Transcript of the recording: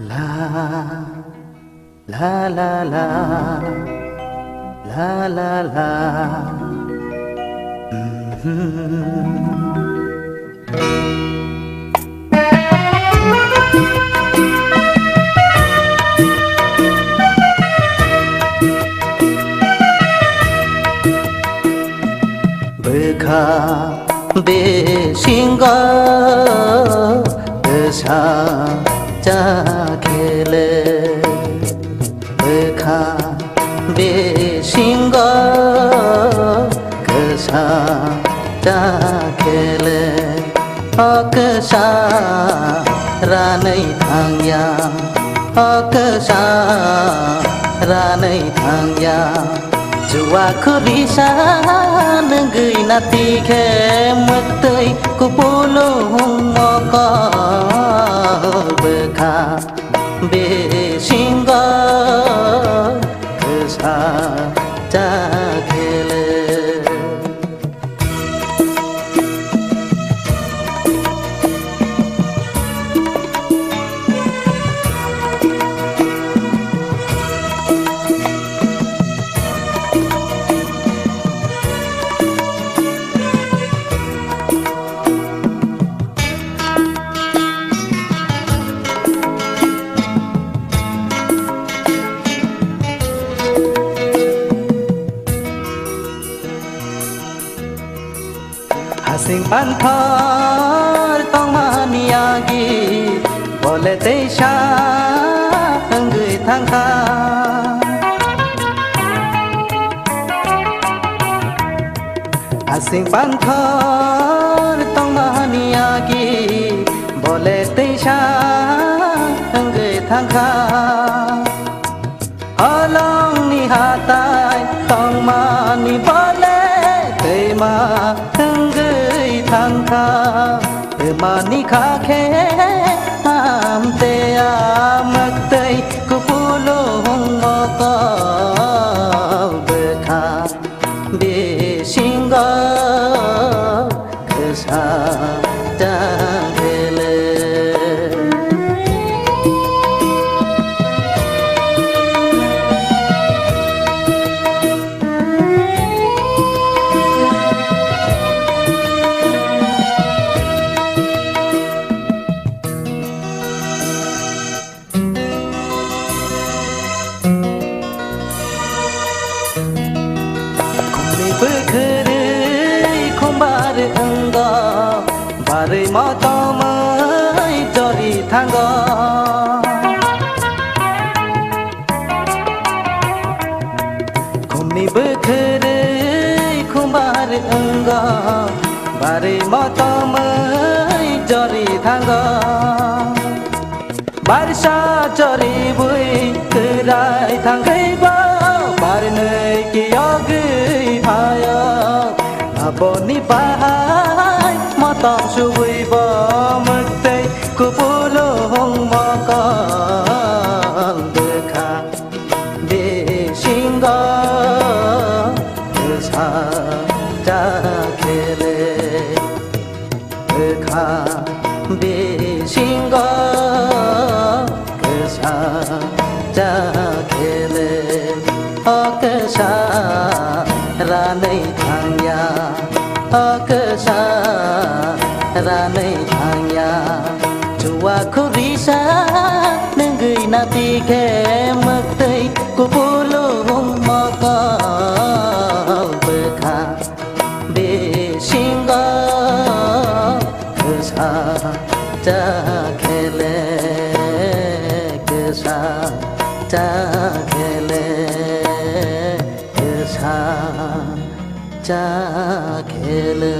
La la la la la la la Bekha be singa sa cha khele Bekha be singa sa cha khele aksa ranai thangya aksa ranai thangya Jua khurisa ngai nati khe matai kupulu moko Bekha be singa sa cha khele Sing panthar tong maniagi bole teisha ngui thangka Sing panthar tong maniagi bole teisha ngui thangka Along ni hatai tong mani bole teima thangka mani kha khe am te amak tei kupulo moko Bekha be singa sa cha khele Bare mata mai jari thanga Khumni bekhre khumbar anga Bare mata mai jari thanga Barsa jari bui kerai thangai ba Bar nei ki agi haya Aboni bahai matang suwi ba matai kupulo maka Bekha be singa sa cha khele Bekha be singa sa cha khele aksa ranai thangya aksa ranai thangya Jua khurisa ngai nati khe matai kupulu moko Bekha be singa sa cha khele sa cha khele sa cha khele